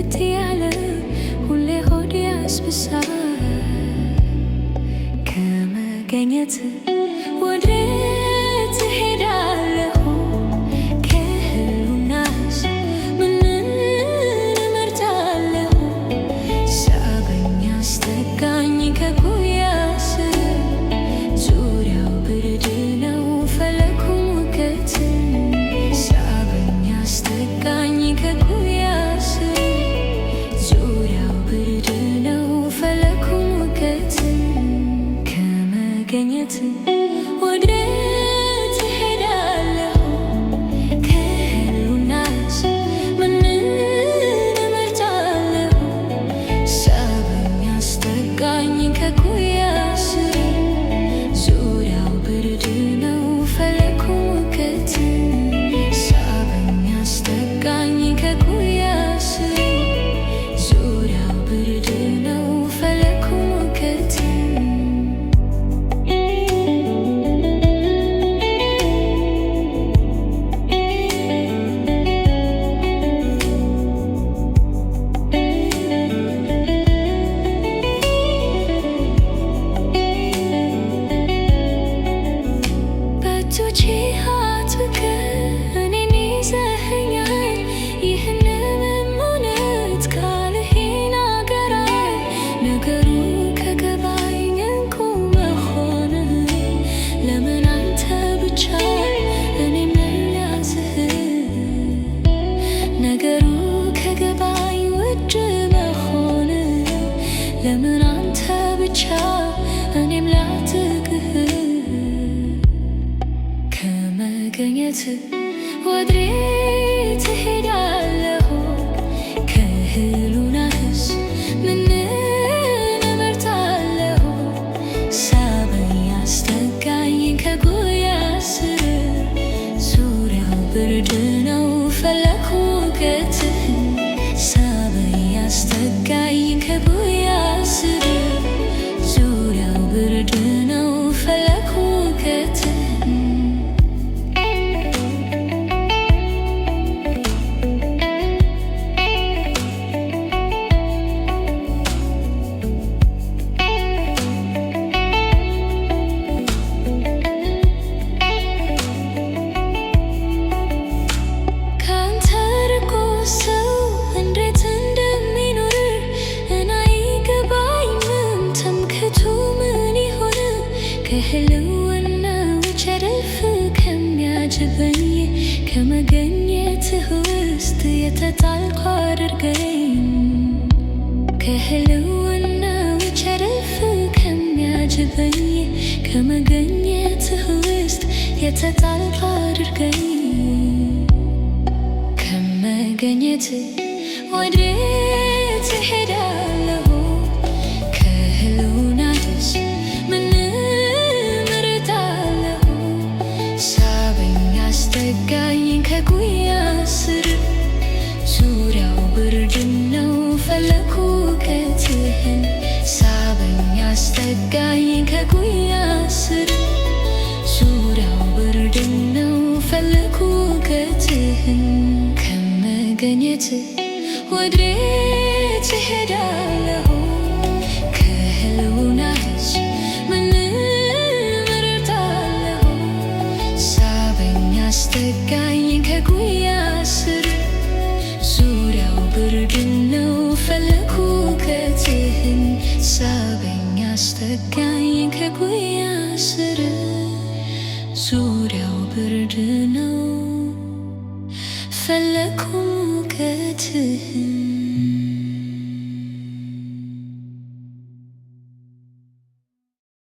ክፍት ያለ ሁሌ ሆድ ያስብሳል ከመገኘት ወዴት እሄዳለሁ ከህሉናስ ምንን እመርጣለሁ ሳበኝ አስጠጋኝ ከጉያ ስር ዙሪያው ብርድ ነው ፈለኩ ሙቀት ሳበኝ አስጠጋኝ ከጉያ ስር ዙሪያው ብርድ ነው ፈለኩ ሙቀት ከመገኘት ወዴት እሄዳለሁ ከህሉናስ ምንን እመርጣለሁ ሳበኝ አስጠጋኝ ከጉያ ስር ዙሪያው ብርድ ነው ፈለኩ ሙቀት ሳበኝ አስጠጋኝ ከጉያ ስር ዙሪያው ብርድ ነው ፈለኩ ሙቀት ለምን አንተ ብቻ እኔም ላትቅህ ከመገኘት ወዴት እሄዳለሁ ከህሉናስ ምንን እመርጣለሁ ሳበኝ አስጠጋኝ ከጉያ ስር ዙሪያው ብርድ ነው ፈለኩ ሙቀትህ ሳበኝ አስጠጋኝ ከጉያ ስር ዙሪያው ብርድ ነው ፈለኩ ሙቀትህ ከህልውና ቸርፍ ከሚያጅበኝ ከመገኘትህ ውስጥ የተጣልኩ አድርገኝ ከህልውና ቸርፍ ከሚያጅበኝ ከመገኘትህ ውስጥ የተጣልኩ አድርገኝ ከመገኘትህ ወዴት እሄዳለሁ ከህልውናስ አስጠጋኝ ከጉያ ስር ዙሪያው ብርድ ነው ፈለኩ ሙቀትህን ሳበኝ አስጠጋኝ ከጉያ ስር ዙሪያው ብርድ ነው ፈለኩ ሙቀትህን ከመገኘት ወዴት እሄዳለሁ ከህልውናስ አስጠጋኝ ከጉያ ስር ዙሪያው ብርድ ነው ፈለኩ ሙቀትህን ሳበኝ አስጠጋኝ ከጉያ ስር ዙሪያው ብርድ ነው ፈለኩ ሙቀትህን